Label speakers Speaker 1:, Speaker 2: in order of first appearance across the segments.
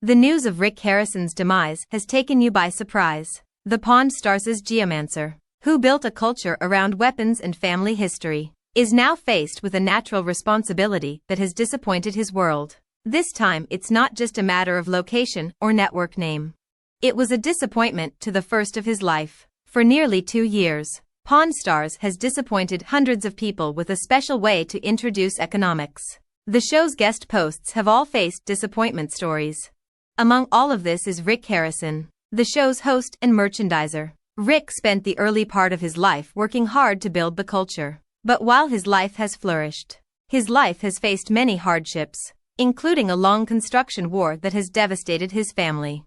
Speaker 1: The news of Rick Harrison's demise has taken you by surprise. The Pawn Stars' geomancer, who built a culture around weapons and family history, is now faced with a natural responsibility that has disappointed his world. This time it's not just a matter of location or network name. It was a disappointment to the first of his life. For nearly 2 years, Pawn Stars has disappointed hundreds of people with a special way to introduce economics. The show's guest hosts have all faced disappointment stories. Among all of this is Rick Harrison, the show's host and merchandiser. Rick spent the early part of his life working hard to build the culture. But while his life has flourished, his life has faced many hardships, including a long construction war that has devastated his family.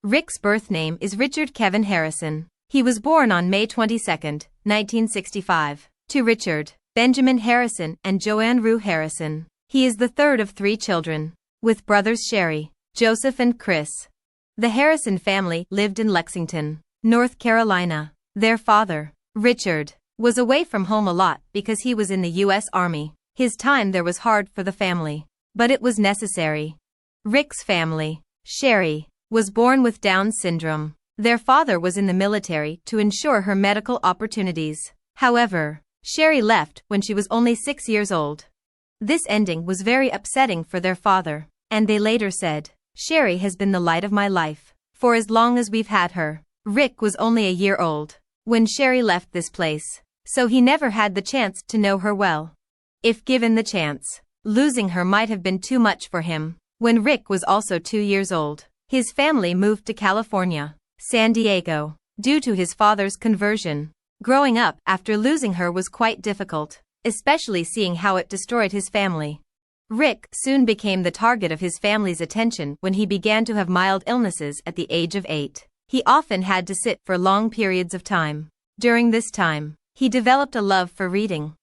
Speaker 1: Rick's birth name is Richard Kevin Harrison. He was born on May 22, 1965, to Richard Benjamin Harrison and Joanne Rue Harrison. He is the third of 3 children, with brothers Sherry, Joseph and Chris. The Harrison family lived in Lexington, North Carolina. Their father, Richard, was away from home a lot because he was in the U.S. Army. His time there was hard for the family, but it was necessary. Rick's family, Sherry, was born with Down syndrome. Their father was in the military to ensure her medical opportunities. However, Sherry left when she was only 6 years old. This ending was very upsetting for their father, and they later said, "Sherry has been the light of my life for as long as we've had her." Rick was only a year old when Sherry left this place, so he never had the chance to know her well. If given the chance, losing her might have been too much for him. When Rick was also 2 years old, his family moved to California, San Diego, due to his father's conversion. Growing up after losing her was quite difficult, especially seeing how it destroyed his family. Rick soon became the target of his family's attention when he began to have mild illnesses at the age of 8. He often had to sit for long periods of time. During this time, he developed a love for reading.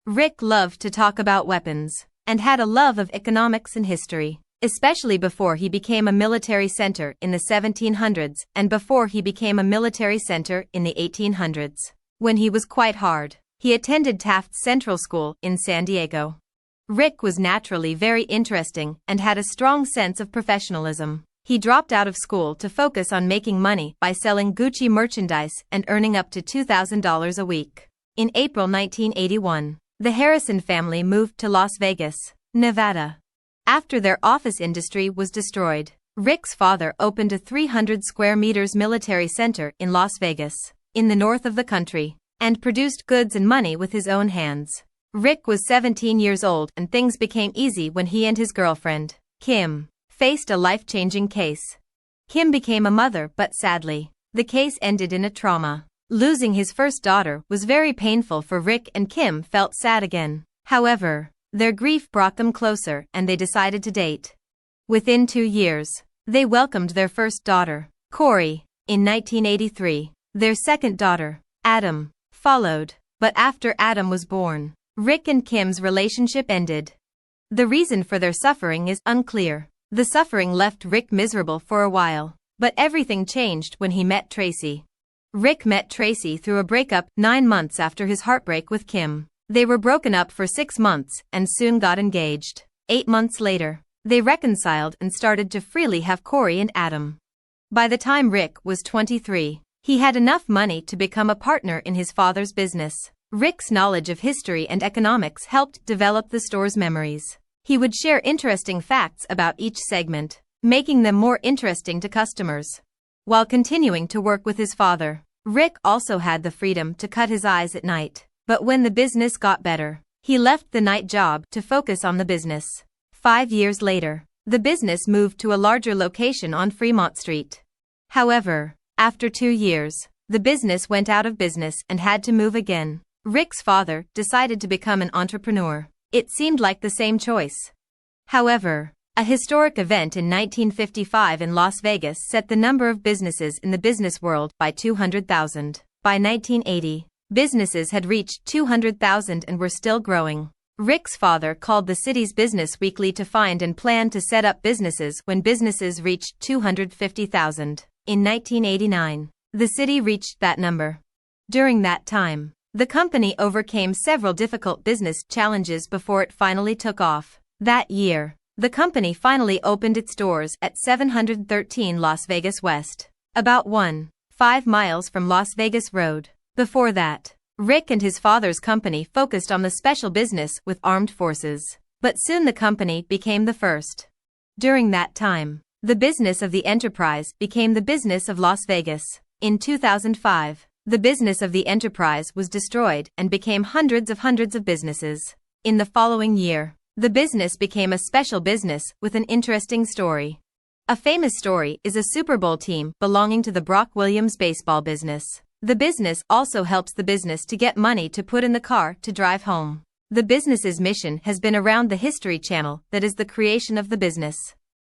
Speaker 1: Rick loved to talk about weapons, and had a love of economics and history, especially before he became a military center in the 1700s and before he became a military center in the 1800s. When he was quite hard, he attended Taft Central School in San Diego. Rick was naturally very interesting and had a strong sense of professionalism. He dropped out of school to focus on making money by selling Gucci merchandise and earning up to $2,000 a week. In April 1981, the Harrison family moved to Las Vegas, Nevada. After their office industry was destroyed, Rick's father opened a 300 square meters military center in Las Vegas, in the north of the country, and produced goods and money with his own hands. Rick was 17 years old and things became easy when he and his girlfriend, Kim, faced a life-changing case. Kim became a mother, but sadly, the case ended in a trauma. Losing his first daughter was very painful for Rick, and Kim felt sad again. However, their grief brought them closer and they decided to date. Within 2 years, they welcomed their first daughter, Corey. In 1983, their second daughter, Adam, followed, but after Adam was born, Rick and Kim's relationship ended. The reason for their suffering is unclear. The suffering left Rick miserable for a while, but everything changed when he met Tracy. Rick met Tracy through a breakup 9 months after his heartbreak with Kim. They were broken up for 6 months and soon got engaged. 8 months later, they reconciled and started to freely have Corey and Adam. By the time Rick was 23, he had enough money to become a partner in his father's business. Rick's knowledge of history and economics helped develop the store's memories. He would share interesting facts about each segment, making them more interesting to customers. While continuing to work with his father, Rick also had the freedom to cut his eyes at night. But when the business got better, he left the night job to focus on the business. 5 years later, the business moved to a larger location on Fremont Street. However, after 2 years, the business went out of business and had to move again. Rick's father decided to become an entrepreneur. It seemed like the same choice. However, a historic event in 1955 in Las Vegas set the number of businesses in the business world by 200,000. By 1980, businesses had reached 200,000 and were still growing. Rick's father called the city's business weekly to find and plan to set up businesses when businesses reached 250,000. In 1989, the city reached that number. During that time, the company overcame several difficult business challenges before it finally took off. That year, The company finally opened its doors at 713 Las Vegas West, about 1.5 miles from Las Vegas Road. Before that, Rick and his father's company focused on the special business with armed forces, but soon the company became the first. During that time, the business of the enterprise became the business of Las Vegas. In 2005, the business of the enterprise was destroyed and became hundreds of businesses. In the following year, the business became a special business with an interesting story. A famous story is a Super Bowl team belonging to the Brock Williams baseball business. The business also helps the business to get money to put in the car to drive home. The business's mission has been around the History Channel, that is the creation of the business.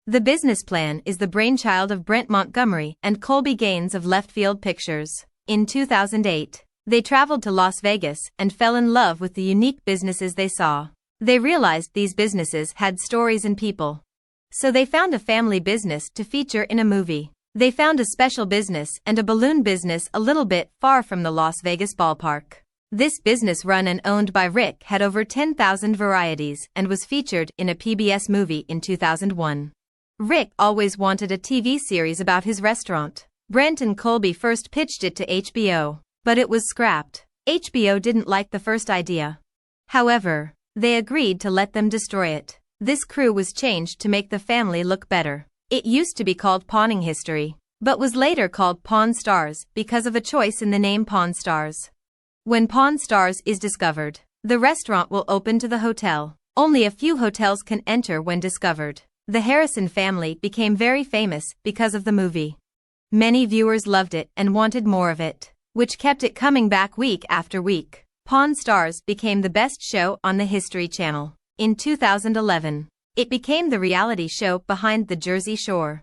Speaker 1: The business plan is the brainchild of Brent Montgomery and Colby Gaines of Left Field Pictures. In 2008, they traveled to Las Vegas and fell in love with the unique businesses they saw. They realized these businesses had stories and people. So they found a family business to feature in a movie. They found a special business and a balloon business a little bit far from the Las Vegas ballpark. This business run and owned by Rick had over 10,000 varieties and was featured in a PBS movie in 2001. Rick always wanted a TV series about his restaurant. Brent and Colby first pitched it to HBO, but it was scrapped. HBO didn't like the first idea. However, they agreed to let them destroy it. This crew was changed to make the family look better. It used to be called Pawning History, but was later called Pawn Stars because of a choice in the name Pawn Stars. When Pawn Stars is discovered, the restaurant will open to the hotel. Only a few hotels can enter when discovered. The Harrison family became very famous because of the movie. Many viewers loved it and wanted more of it, which kept it coming back week after week. Pawn Stars became the best show on the History Channel. In 2011, it became the reality show behind the Jersey Shore.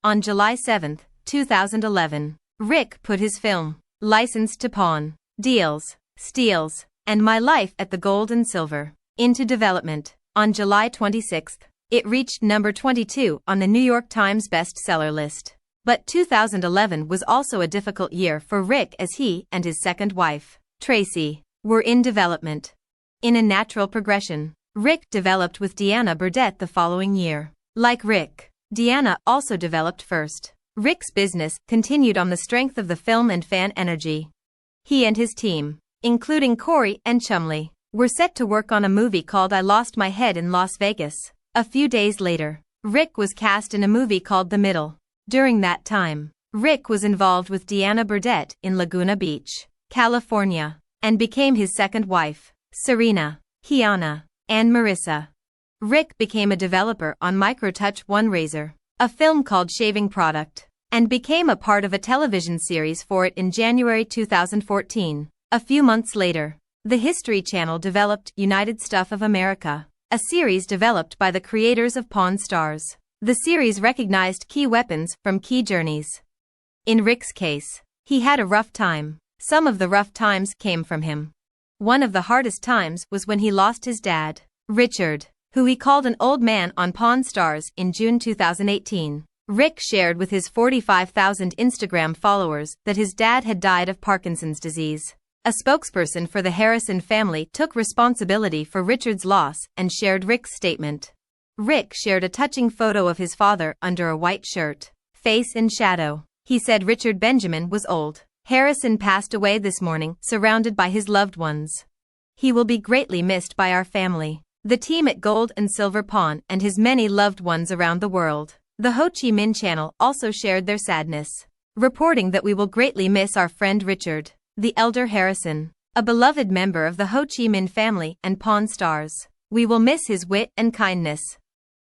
Speaker 1: On July 7, 2011, Rick put his film, Licensed to Pawn, Deals, Steals, and My Life at the Gold and Silver, into development. On July 26, it reached number 22 on the New York Times bestseller list. But 2011 was also a difficult year for Rick as he and his second wife, Tracy, were in development. In a natural progression, Rick developed with Deanna Burdett the following year. Like Rick, Deanna also developed first. Rick's business continued on the strength of the film and fan energy. He and his team, including Corey and Chumley, were set to work on a movie called I Lost My Head in Las Vegas. A few days later, Rick was cast in a movie called The Middle. During that time, Rick was involved with Deanna Burdett in Laguna Beach, California, and became his second wife, Serena, Kiana, and Marissa. Rick became a developer on Microtouch One Razor, a film called Shaving Product, and became a part of a television series for it in January 2014. A few months later, the History Channel developed United Stuff of America, a series developed by the creators of Pawn Stars. The series recognized key weapons from key journeys. In Rick's case, he had a rough time. Some of the rough times came from him. One of the hardest times was when he lost his dad, Richard, who he called an old man on Pawn Stars in June 2018. Rick shared with his 45,000 Instagram followers that his dad had died of Parkinson's disease. A spokesperson for the Harrison family took responsibility for Richard's loss and shared Rick's statement. Rick shared a touching photo of his father under a white shirt, face in shadow. He said Richard Benjamin was old. Harrison passed away this morning, surrounded by his loved ones. He will be greatly missed by our family, the team at Gold and Silver Pawn, and his many loved ones around the world. The Ho Chi Minh Channel also shared their sadness, reporting that we will greatly miss our friend Richard, the elder Harrison, a beloved member of the Ho Chi Minh family and Pawn Stars. We will miss his wit and kindness.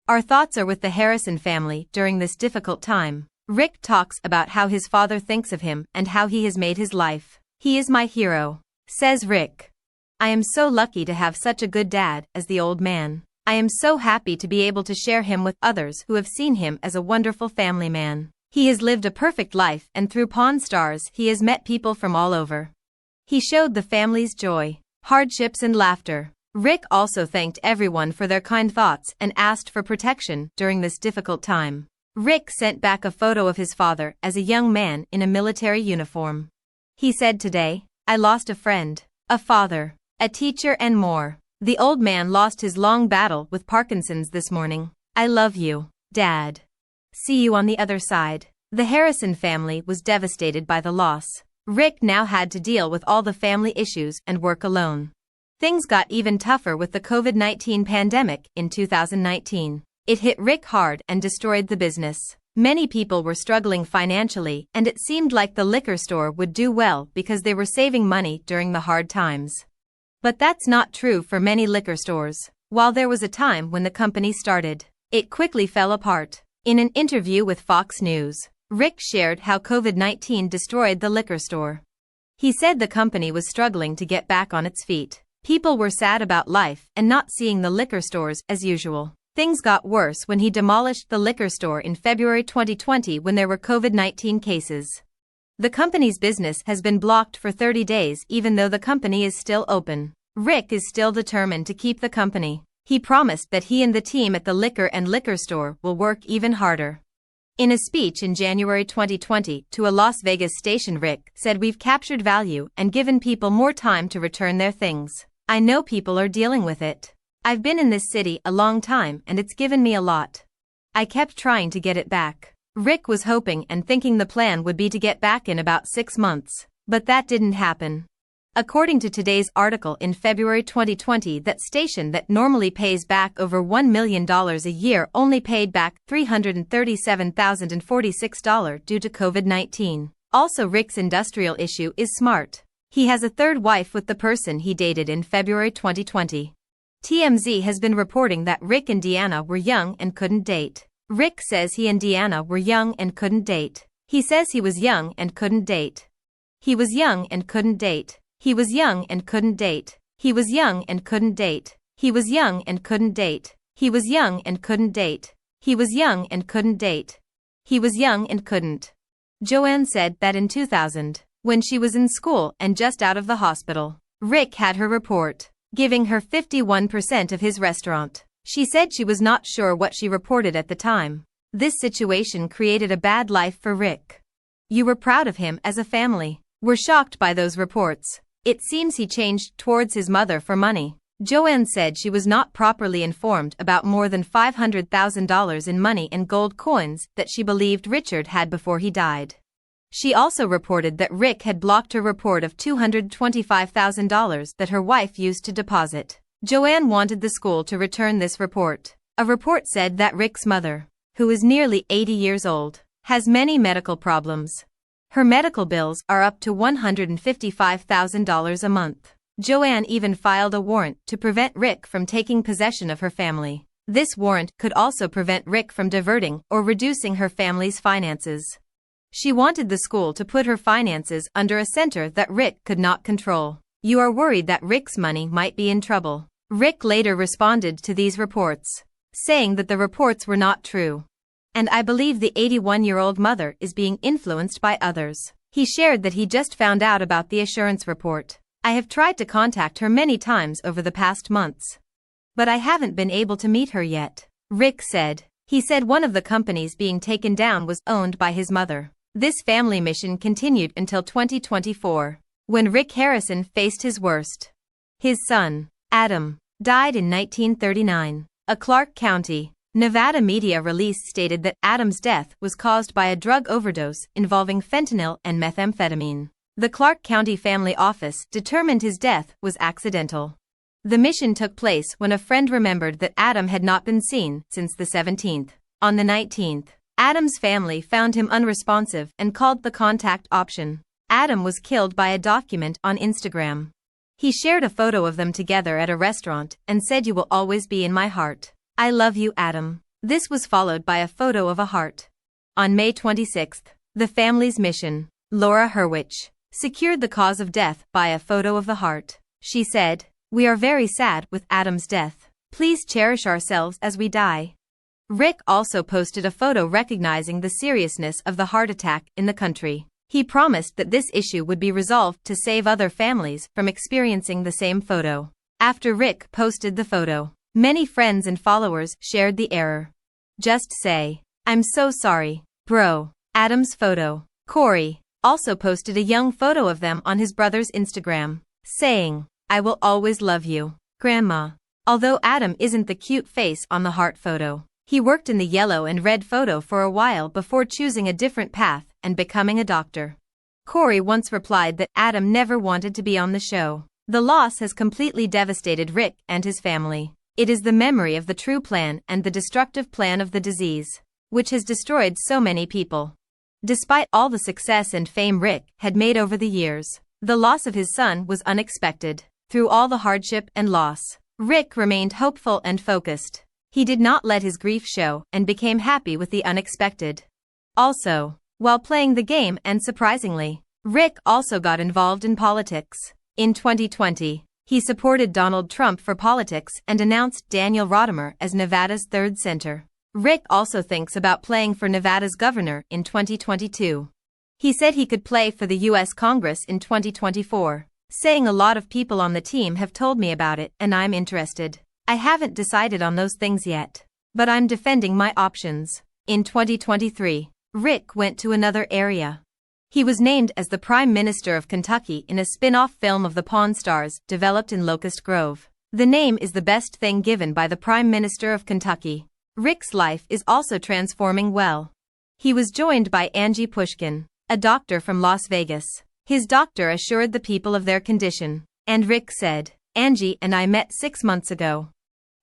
Speaker 1: Our thoughts are with the Harrison family during this difficult time. Rick talks about how his father thinks of him and how he has made his life. He is my hero, says Rick. I am so lucky to have such a good dad as the old man. I am so happy to be able to share him with others who have seen him as a wonderful family man. He has lived a perfect life, and through Pawn Stars he has met people from all over. He showed the family's joy, hardships and laughter. Rick also thanked everyone for their kind thoughts and asked for protection during this difficult time. Rick sent back a photo of his father as a young man in a military uniform. He said, "Today, I lost a friend, a father, a teacher and more. The old man lost his long battle with Parkinson's this morning. I love you, Dad. See you on the other side. The Harrison family was devastated by the loss. Rick now had to deal with all the family issues and work alone. Things got even tougher with the COVID-19 pandemic in 2019. It hit Rick hard and destroyed the business. Many people were struggling financially, and it seemed like the liquor store would do well because they were saving money during the hard times. But that's not true for many liquor stores. While there was a time when the company started, it quickly fell apart. In an interview with Fox News, Rick shared how COVID-19 destroyed the liquor store. He said the company was struggling to get back on its feet. People were sad about life and not seeing the liquor stores as usual. Things got worse when he demolished the liquor store in February 2020 when there were COVID-19 cases. The company's business has been blocked for 30 days even though the company is still open. Rick is still determined to keep the company. He promised that he and the team at the liquor store will work even harder. In a speech in January 2020 to a Las Vegas station, Rick said, "We've captured value and given people more time to return their things. I know people are dealing with it. I've been in this city a long time and it's given me a lot. I kept trying to get it back." Rick was hoping and thinking the plan would be to get back in about 6 months, but that didn't happen. According to today's article in February 2020, that station that normally pays back over $1 million a year only paid back $337,046 due to COVID-19. Also, Rick's industrial issue is smart. He has a third wife with the person he dated in February 2020. TMZ has been reporting that Rick and Deanna were young and couldn't date. Rick says he and Deanna were young and couldn't date. He says he was young and couldn't date. He was young and couldn't date. He was young and couldn't date. He was young and couldn't date. He was young and couldn't date. He was young and couldn't date. He was young and couldn't date. He was young and couldn't. Joanne said that in 2000, when she was in school and just out of the hospital, Rick had her report, giving her 51% of his restaurant. She said she was not sure what she reported at the time. This situation created a bad life for Rick. You were proud of him as a family. We're shocked by those reports. It seems he changed towards his mother for money. Joanne said she was not properly informed about more than $500,000 in money and gold coins that she believed Richard had before he died. She also reported that Rick had blocked her report of $225,000 that her wife used to deposit. Joanne wanted the school to return this report. A report said that Rick's mother, who is nearly 80 years old, has many medical problems. Her medical bills are up to $155,000 a month. Joanne even filed a warrant to prevent Rick from taking possession of her family. This warrant could also prevent Rick from diverting or reducing her family's finances. She wanted the school to put her finances under a center that Rick could not control. You are worried that Rick's money might be in trouble. Rick later responded to these reports, saying that the reports were not true. "And I believe the 81-year-old mother is being influenced by others." He shared that he just found out about the assurance report. "I have tried to contact her many times over the past months, but I haven't been able to meet her yet," Rick said. He said one of the companies being taken down was owned by his mother. This family mission continued until 2024, when Rick Harrison faced his worst. His son, Adam, died in 1939. A Clark County, Nevada media release stated that Adam's death was caused by a drug overdose involving fentanyl and methamphetamine. The Clark County Family Office determined his death was accidental. The mission took place when a friend remembered that Adam had not been seen since the 17th. On the 19th, Adam's family found him unresponsive and called the contact option. Adam was killed by a document on Instagram. He shared a photo of them together at a restaurant and said, "You will always be in my heart. I love you, Adam." This was followed by a photo of a heart. On May 26th, the family's mission, Laura Hurwich, secured the cause of death by a photo of the heart. She said, "We are very sad with Adam's death. Please cherish ourselves as we die." Rick also posted a photo recognizing the seriousness of the heart attack in the country. He promised that this issue would be resolved to save other families from experiencing the same photo. After Rick posted the photo, many friends and followers shared the error. "Just say, I'm so sorry, bro." Adam's photo. Corey also posted a young photo of them on his brother's Instagram, saying, "I will always love you, Grandma." Although Adam isn't the cute face on the heart photo, He worked in the yellow and red photo for a while before choosing a different path and becoming a doctor. Corey once replied that Adam never wanted to be on the show. The loss has completely devastated Rick and his family. It is the memory of the true plan and the destructive plan of the disease, which has destroyed so many people. Despite all the success and fame Rick had made over the years, the loss of his son was unexpected. Through all the hardship and loss, Rick remained hopeful and focused. He did not let his grief show and became happy with the unexpected. Also, while playing the game and surprisingly, Rick also got involved in politics. In 2020, he supported Donald Trump for politics and announced Daniel Rodimer as Nevada's third senator. Rick also thinks about playing for Nevada's governor in 2022. He said he could play for the U.S. Congress in 2024, saying a lot of people on the team have told me about it and I'm interested. I haven't decided on those things yet, but I'm defending my options. In 2023, Rick went to another area. He was named as the Prime Minister of Kentucky in a spin-off film of the Pawn Stars developed in Locust Grove. The name is the best thing given by the Prime Minister of Kentucky. Rick's life is also transforming well. He was joined by Angie Pushkin, a doctor from Las Vegas. His doctor assured the people of their condition, and Rick said, "Angie and I met 6 months ago.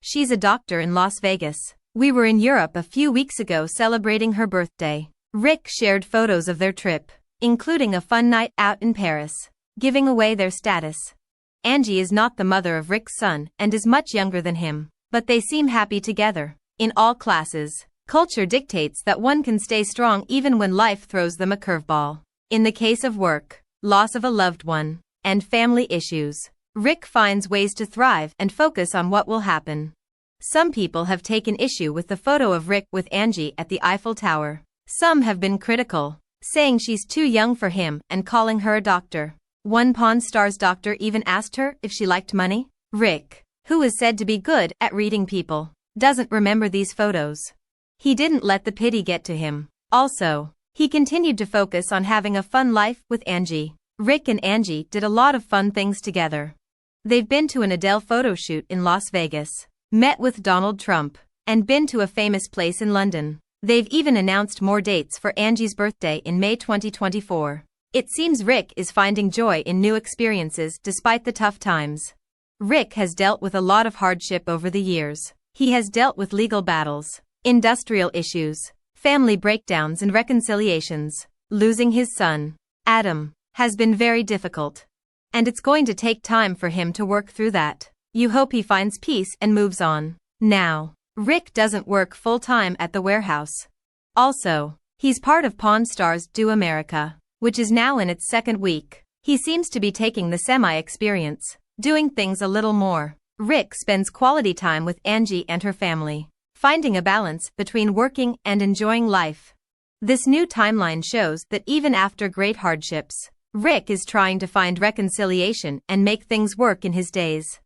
Speaker 1: She's a doctor in Las Vegas. We were in Europe a few weeks ago celebrating her birthday." Rick shared photos of their trip, including a fun night out in Paris, giving away their status. Angie is not the mother of Rick's son and is much younger than him, but they seem happy together. In all classes, culture dictates that one can stay strong even when life throws them a curveball. In the case of work, loss of a loved one, and family issues, Rick finds ways to thrive and focus on what will happen. Some people have taken issue with the photo of Rick with Angie at the Eiffel Tower. Some have been critical, saying she's too young for him and calling her a doctor. One Pawn Stars doctor even asked her if she liked money. Rick, who is said to be good at reading people, doesn't remember these photos. He didn't let the pity get to him. Also, he continued to focus on having a fun life with Angie. Rick and Angie did a lot of fun things together. They've been to an Adele photo shoot in Las Vegas, met with Donald Trump, and been to a famous place in London. They've even announced more dates for Angie's birthday in May 2024. It seems Rick is finding joy in new experiences despite the tough times. Rick has dealt with a lot of hardship over the years. He has dealt with legal battles, industrial issues, family breakdowns and reconciliations. Losing his son, Adam, has been very difficult. And it's going to take time for him to work through that. You hope he finds peace and moves on. Now, Rick doesn't work full-time at the warehouse. Also, he's part of Pawn Stars Do America, which is now in its second week. He seems to be taking the semi-experience, doing things a little more. Rick spends quality time with Angie and her family, finding a balance between working and enjoying life. This new timeline shows that even after great hardships, Rick is trying to find reconciliation and make things work in his days.